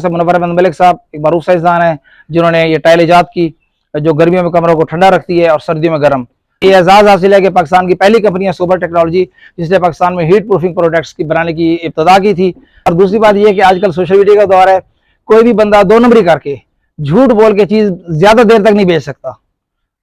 मुनव्वर अहमद मलिक साहब एक मरूफ साइंसदान है जिन्होंने ये टाइल ईजाद की जो गर्मियों में कमरों को ठंडा रखती है और सर्दियों में गर्म। ये एजाज़ हासिल है कि पाकिस्तान की पहली कंपनी है सोबर टेक्नोलॉजी जिसने पाकिस्तान में हीट प्रूफिंग प्रोडक्ट्स की बनाने की इब्तदा की थी। और दूसरी बात यह है कि आजकल सोशल मीडिया का दौर है, कोई भी बंदा दो नंबरी करके झूठ बोल के चीज़ ज़्यादा देर तक नहीं बेच सकता,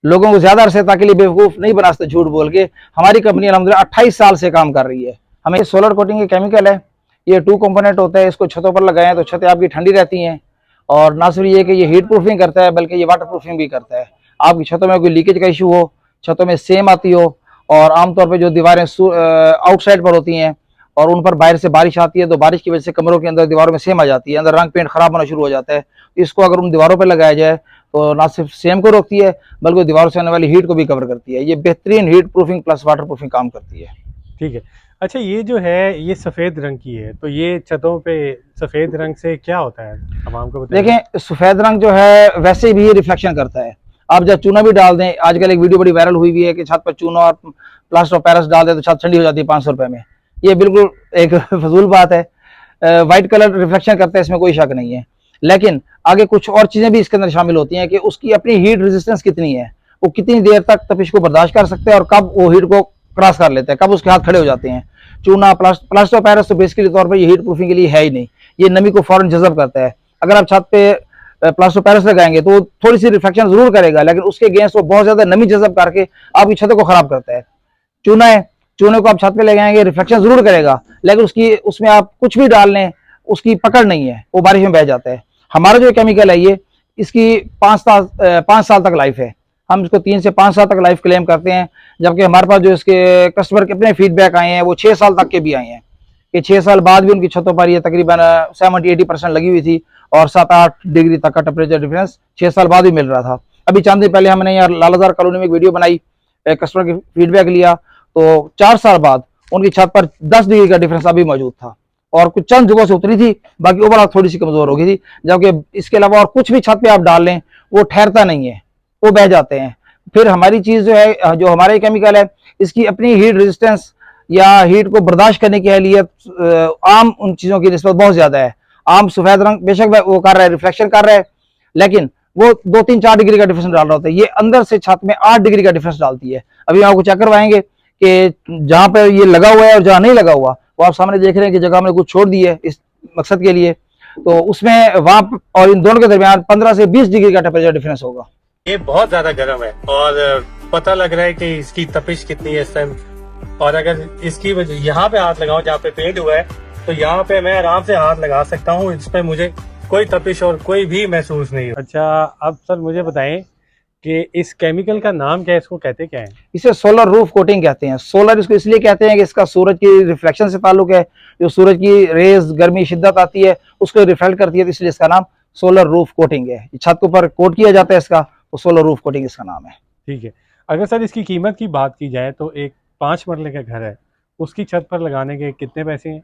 लोगों को ज़्यादा अरसे तक के लिए बेवकूफ़ नहीं बना सकते झूठ बोल के। हमारी कंपनी अलहमदुलिल्लाह 28 साल से काम कर रही है। हमें सोलर कोटिंग के केमिकल है, ये 2 कंपोनेंट होता है, इसको छतों पर लगाएं तो छतें आपकी ठंडी रहती हैं और ना सिर्फ ये कि ये हीट प्रूफिंग करता है बल्कि ये वाटर प्रूफिंग भी करता है। आपकी छतों में कोई लीकेज का इशू हो, छतों में सेम आती हो और आमतौर पे जो दीवारें आउटसाइड पर होती हैं और उन पर बाहर से बारिश आती है तो बारिश की वजह से कमरों के अंदर दीवारों में सेम आ जाती है, अंदर रंग पेंट खराब होना शुरू हो जाता है। इसको अगर उन दीवारों पर लगाया जाए तो ना सिर्फ सेम को रोकती है बल्कि दीवारों से आने वाली हीट को भी कवर करती है। ये बेहतरीन heat proofing plus water proofing काम करती है। ठीक है। अच्छा, ये जो है ये सफ़ेद रंग की है, तो ये छतों पे सफ़ेद रंग से क्या होता है, अब हमको बताइए। देखें, सफ़ेद रंग जो है वैसे भी रिफ्लेक्शन करता है। आप जब चूना भी डाल दें, आजकल एक वीडियो बड़ी वायरल हुई है कि छत पर चूना और प्लास्टर ऑफ पेरिस डाल दें तो छत ठंडी हो जाती है 500 रुपये में। ये बिल्कुल एक फजूल बात है। वाइट कलर रिफ्लेक्शन करता है, इसमें कोई शक नहीं है, लेकिन आगे कुछ और चीज़ें भी इसके अंदर शामिल होती हैं कि उसकी अपनी हीट रेजिस्टेंस कितनी है, वो कितनी देर तक तपिश को बर्दाश्त कर सकते हैं और कब वो हीट को क्रॉस कर लेते हैं, कब उसके हाथ खड़े हो जाते हैं। चूना प्लास्टर ऑफ पेरिस तो बेसिकली तौर पर ये हीट प्रूफिंग के लिए है ही नहीं, ये नमी को फौरन जज़ब करता है। अगर आप छत पे प्लास्टर ऑफ पेरिस लगाएंगे तो थोड़ी सी रिफ्लेक्शन जरूर करेगा, लेकिन उसके अगेंस्ट वो बहुत ज्यादा नमी जज़ब करके आपकी छतों को खराब करता है। चूना है, चूने को आप छत पे लगाएंगे रिफ्लेक्शन जरूर करेगा, लेकिन उसमें आप कुछ भी डाल लें उसकी पकड़ नहीं है, वो बारिश में बह जाता है। हमारा जो केमिकल है ये इसकी 5 साल तक लाइफ है, हम इसको 3 से 5 साल तक लाइफ क्लेम करते हैं, जबकि हमारे पास जो इसके कस्टमर के अपने फीडबैक आए हैं वो 6 साल तक के भी आए हैं कि 6 साल बाद भी उनकी छतों पर ये तकरीबन 70-80% लगी हुई थी और 7-8 डिग्री तक का टेम्परेचर डिफरेंस 6 साल बाद भी मिल रहा था। अभी चंद दिन पहले हमने यहाँ लालाजार कॉलोनी में एक वीडियो बनाई, कस्टमर के फीडबैक लिया तो 4 साल बाद उनकी छत पर 10 डिग्री का डिफरेंस अभी मौजूद था और कुछ चंद जगहों से उतरी थी, बाकी ओवरऑल थोड़ी सी कमजोर हो गई थी। जबकि इसके अलावा और कुछ भी छत पे आप डाल लें वो ठहरता नहीं है, वो बह जाते हैं। फिर हमारी चीज़ जो है, जो हमारे केमिकल है, इसकी अपनी हीट रेजिस्टेंस या हीट को बर्दाश्त करने की अहलियत आम उन चीज़ों की निस्बत बहुत ज़्यादा है। आम सफ़ेद रंग बेशक वो कर रहा है, रिफ्लेक्शन कर रहा है, लेकिन वो 2-3-4 डिग्री का डिफरेंस डाल रहा होता है, ये अंदर से छत में 8 डिग्री का डिफरेंस डालती है। अभी आपको चेक करवाएंगे कि जहाँ पे ये लगा हुआ है और जहाँ नहीं लगा हुआ वो आप सामने देख रहे हैं कि जगह हमने कुछ छोड़ दी है इस मकसद के लिए, तो उसमें वहाँ और इन दोनों के दरमियान 15 से 20 डिग्री का टेम्परेचर डिफरेंस होगा। ये बहुत ज्यादा गर्म है और पता लग रहा है कि इसकी तपिश कितनी है इस टाइम। और अगर इसकी वजह यहाँ पे हाथ लगाऊं जहाँ पे पेंट हुआ है तो यहाँ पे मैं आराम से हाथ लगा सकता हूँ, इस पे मुझे कोई तपिश और कोई भी महसूस नहीं हो। अच्छा, अब सर मुझे बताएं कि इस केमिकल का नाम क्या है, इसको कहते क्या है? इसे सोलर रूफ कोटिंग कहते हैं। सोलर इसको इसलिए कहते हैं कि इसका सूरज की रिफ्लेक्शन से ताल्लुक है, जो सूरज की रेज गर्मी शिद्दत आती है उसको रिफ्लेक्ट करती है, तो इसलिए इसका नाम सोलर रूफ कोटिंग है। छत के ऊपर कोट किया जाता है इसका, तो सोलर रूफ कोटिंग इसका नाम है। ठीक है। अगर सर इसकी कीमत की बात की जाए तो एक 5 मरले का घर है, उसकी छत पर लगाने के कितने पैसे हैं,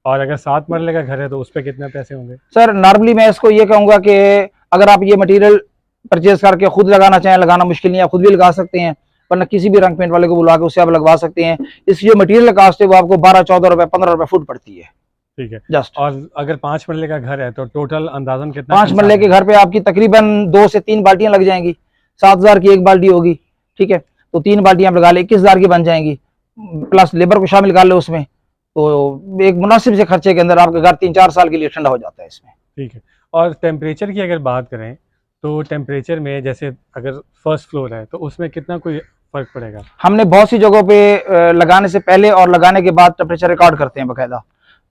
और अगर 7 मरले का घर है तो उस पर कितने पैसे होंगे? सर नॉर्मली मैं इसको ये कहूँगा कि अगर आप ये मटेरियल परचेज करके खुद लगाना चाहें, लगाना मुश्किल नहीं है, आप खुद भी लगा सकते हैं, वरना किसी भी रंग पेंट वाले को बुला के उससे आप लगवा सकते हैं। इसकी जो मटेरियल कास्ट है वो आपको 12-14 रुपए 15 रुपए फुट पड़ती है। ठीक है, जस्ट। और अगर 5 मरले का घर है तो टोटल अंदाजन कितना? 5 मरले के घर पे आपकी तकरीबन 2 से 3 बाल्टियां लग जाएंगी, 7,000 की एक बाल्टी होगी। ठीक है, तो 3 बाल्टियां आप लगा ले 21,000 की बन जाएंगी, प्लस लेबर को शामिल कर ले उसमें, तो एक मुनासिब से खर्चे के अंदर आपका घर 3-4 साल के लिए ठंडा हो जाता है इसमें। ठीक है। और टेम्परेचर की अगर बात करें तो टेम्परेचर में जैसे अगर फर्स्ट फ्लोर है तो उसमें कितना कोई फर्क पड़ेगा? हमने बहुत सी जगहों पे लगाने से पहले और लगाने के बाद टेम्परेचर रिकॉर्ड करते हैं बाकायदा।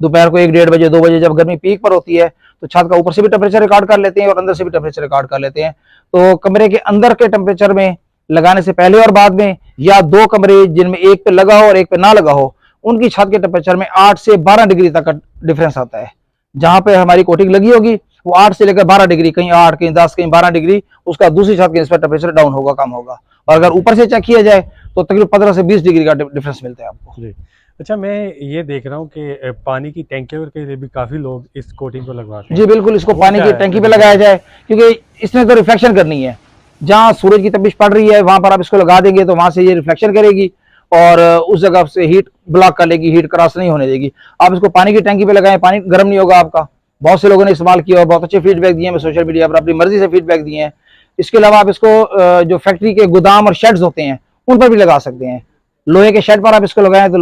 दोपहर को 1-1:30 बजे 2 बजे जब गर्मी पीक पर होती है तो छत का ऊपर से भी टेम्परेचर रिकॉर्ड कर लेते हैं और अंदर से भी टेम्परेचर रिकॉर्ड कर लेते हैं। तो कमरे के अंदर के टेम्परेचर में लगाने से पहले और बाद में, या 2 कमरे जिनमें एक पे लगा हो और एक पे ना लगा हो, उनकी छत के टेम्परेचर में 8 से 12 डिग्री तक का डिफरेंस आता है। जहां पे हमारी कोटिंग लगी होगी वो 8 से लेकर 12 डिग्री, कहीं 8, कहीं 10, कहीं 12 डिग्री उसका दूसरी छत के इस पर टेम्परेचर डाउन होगा, कम होगा। और अगर ऊपर से चेक किया जाए तो तकरीबन 15 से 20 डिग्री का डिफरेंस मिलता है आपको। जी। अच्छा, मैं ये देख रहा हूँ कि पानी की टैंकियों के लिए भी काफी लोग इस कोटिंग को लगवाते हैं। जी बिल्कुल, इसको पानी की टैंकी पे लगाया जाए क्योंकि इसने तो रिफ्लेक्शन करनी है। जहाँ सूरज की तपिश पड़ रही है वहां पर आप इसको लगा देंगे तो वहां से ये रिफ्लेक्शन करेगी और उस जगह से हीट ब्लॉक कर लेगी, हीट क्रॉस नहीं होने देगी। आप इसको पानी की टैंकी पे लगाएं, पानी गर्म नहीं होगा आपका, बहुत से लोगों ने इस्तेमाल किया और बहुत अच्छे फीडबैक दिए हैं सोशल मीडिया पर, अपनी मर्जी से फीडबैक दिए हैं। इसके अलावा आप इसको जो फैक्ट्री के गोदाम और शेड्स होते हैं उन पर भी लगा सकते हैं। लोहे के शेड पर आप इसको लगाएं तो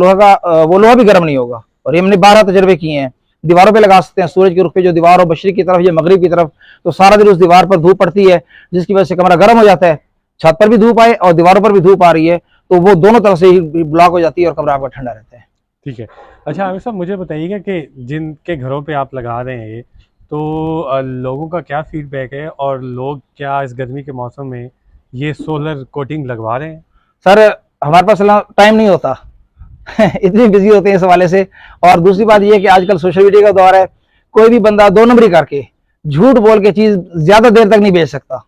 वो लोहा भी गर्म नहीं होगा। और ये हमने 12 तजर्बे किए हैं। दीवारों पे लगा सकते हैं, सूरज के रुख पे जो दीवार हो मशरिक की तरफ या मगरिब की तरफ, तो सारा दिन उस दीवार पर धूप पड़ती है जिसकी वजह से कमरा गर्म हो जाता है। छत पर भी धूप आए और दीवारों पर भी धूप आ रही है तो वो दोनों तरफ से ही ब्लॉक हो जाती है और कमरा आपका ठंडा रहता है। ठीक है। अच्छा आमिर साहब, मुझे बताइएगा कि जिनके घरों पे आप लगा रहे हैं ये, तो लोगों का क्या फीडबैक है और लोग क्या इस गर्मी के मौसम में ये सोलर कोटिंग लगवा रहे हैं? सर हमारे पास टाइम नहीं होता इतनी बिजी होते हैं इस हवाले से। और दूसरी बात यह है कि आजकल सोशल मीडिया का दौर है, कोई भी बंदा 2 नंबरी करके झूठ बोल के चीज ज्यादा देर तक नहीं बेच सकता।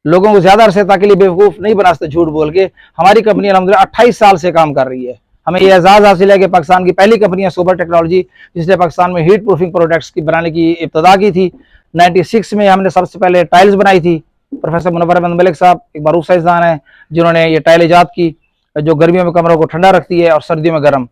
लोगों को ज्यादा अरसे तक के लिए बेवकूफ नहीं बना सकते झूठ बोल के। हमारी कंपनी अल्हम्दुलिल्लाह 28 साल से काम कर रही है। हमें यह एजाज हासिल है कि पाकिस्तान की पहली कंपनी है सोबर टेक्नोलॉजी जिसने पाकिस्तान में हीट प्रूफिंग प्रोडक्ट्स की बनाने की इब्तदा की थी। 96 में हमने सबसे पहले टाइल्स बनाई थी। प्रोफेसर मुनव्वर अहमद मलिक साहब एक मारूफ साइंसदान है जिन्होंने ये टाइल ईजाद की जो गर्मियों में कमरों को ठंडा रखती है और सर्दियों में गर्म।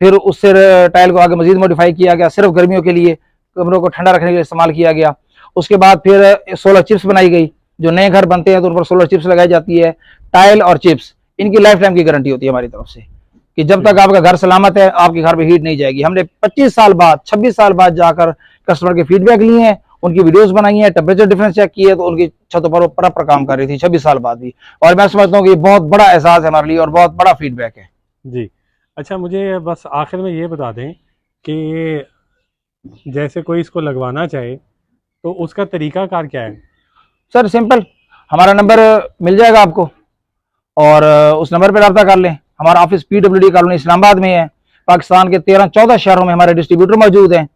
फिर उससे टाइल को आगे मजीद मॉडिफाई किया गया, सिर्फ गर्मियों के लिए कमरों को ठंडा रखने के लिए इस्तेमाल किया गया। उसके बाद फिर सोलर चिप्स बनाई गई। जो नए घर बनते हैं तो उन पर सोलर चिप्स लगाई जाती है। टाइल और चिप्स इनकी लाइफ टाइम की गारंटी होती है हमारी तरफ से कि जब तक आपका घर सलामत है आपके घर में हीट नहीं जाएगी। हमने 25 साल बाद 26 साल बाद जाकर कस्टमर के फीडबैक लिए हैं, उनकी वीडियोस बनाई हैं, टेम्परेचर डिफरेंस चेक किए तो उनकी छतों पर प्रॉपर काम कर रही थी 26 साल बाद भी। और मैं समझता हूँ कि ये बहुत बड़ा एहसास है हमारे लिए और बहुत बड़ा फीडबैक है जी। अच्छा, मुझे बस आखिर में ये बता दें कि जैसे कोई इसको लगवाना चाहे तो उसका तरीकाकार क्या है? सर सिंपल, हमारा नंबर मिल जाएगा आपको और उस नंबर पर रब्ता कर लें। हमारा ऑफिस PWD कॉलोनी इस्लामाबाद में है। पाकिस्तान के 13-14 शहरों में हमारे डिस्ट्रीब्यूटर मौजूद हैं।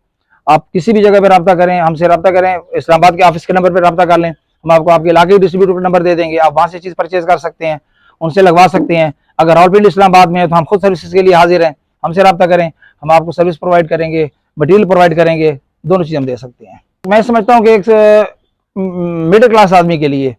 आप किसी भी जगह पर रब्ता करें, हमसे रब्ता करें, इस्लामाबाद के ऑफिस के नंबर पर रब्ता कर लें, हम आपको आपके इलाके के डिस्ट्रीब्यूटर नंबर दे देंगे। आप वहाँ से चीज़ परचेज कर सकते हैं, उनसे लगवा सकते हैं। अगर रावलपिंडी इस्लामाबाद में है तो हम खुद सर्विसेज के लिए हाजिर हैं, हमसे रब्ता करें, हम आपको सर्विस प्रोवाइड करेंगे, मटीरियल प्रोवाइड करेंगे, दोनों चीज़ हम दे सकते हैं। मैं समझता हूँ कि एक मिडिल क्लास आदमी के लिए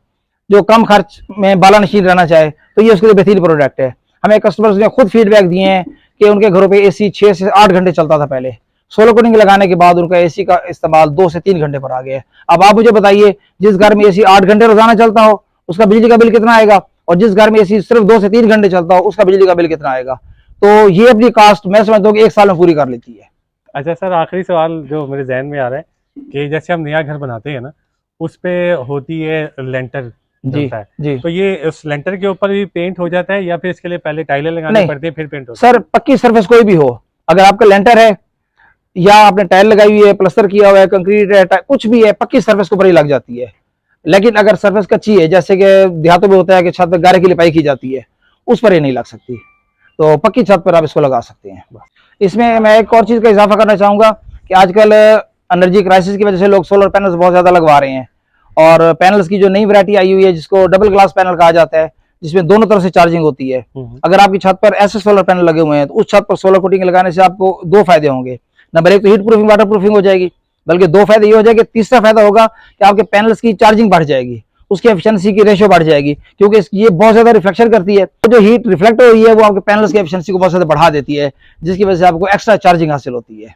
जो कम खर्च में बाला नशीन रहना चाहे तो ये उसके लिए बेहतरीन प्रोडक्ट है। हमें कस्टमर्स ने खुद फीडबैक दिए हैं कि उनके घरों पे AC 6 से 8 घंटे चलता था पहले। सोलर कोटिंग लगाने के बाद उनका AC का इस्तेमाल 2 से 3 घंटे पर आ गया है। अब आप मुझे बताइए, जिस घर में AC 8 घंटे रोजाना चलता हो उसका बिजली का बिल कितना आएगा, और जिस घर में AC सिर्फ 2 से 3 घंटे चलता हो उसका बिजली का बिल कितना आएगा। तो ये अपनी कास्ट मैं समझता हूँ कि 1 साल में पूरी कर लेती है। अच्छा सर, आखिरी सवाल जो मेरे जहन में आ रहा है कि जैसे हम नया घर बनाते हैं ना, उस पे होती है लेंटर जी। तो ये उस लेंटर के ऊपर भी पेंट हो जाता है या फिर इसके लिए पहले टाइलें लगानी पड़ती है फिर पेंट होता है? सर पक्की सरफेस कोई भी हो, अगर आपका लेंटर है या आपने टाइल लगाई हुई है, प्लास्टर किया हुआ है, कंक्रीट है, कुछ भी है, पक्की सरफेस के ऊपर ही लग जाती है। लेकिन अगर सरफेस कच्ची है, जैसे कि देहातों में होता है कि छत पर गारे की लिपाई की जाती है, उस पर ये नहीं लग सकती। तो पक्की छत पर आप इसको लगा सकते हैं। इसमें मैं एक और चीज का इजाफा करना चाहूंगा कि आजकल एनर्जी क्राइसिस की वजह से लोग सोलर पैनल्स बहुत ज्यादा लगवा रहे हैं। और पैनल्स की जो नई वैरायटी आई हुई है जिसको डबल ग्लास पैनल कहा जाता है, जिसमें दोनों तरफ से चार्जिंग होती है। अगर आपकी छत पर ऐसे सोलर पैनल लगे हुए हैं तो उस छत पर सोलर कोटिंग लगाने से आपको 2 फायदे होंगे। नंबर 1 तो हीट प्रूफिंग वाटर प्रूफिंग हो जाएगी, बल्कि 2 फायदे ये हो जाएंगे। तीसरा फायदा होगा कि आपके पैनल्स की चार्जिंग बढ़ जाएगी, उसकी एफिशिएंसी की रेशो बढ़ जाएगी, क्योंकि ये बहुत ज्यादा रिफ्लेक्शन करती है। तो जो हीट रिफ्लेक्ट हो रही है वो आपके पैनल्स की एफिशिएंसी को बहुत ज्यादा बढ़ा देती है, जिसकी वजह से आपको एक्स्ट्रा चार्जिंग हासिल होती है।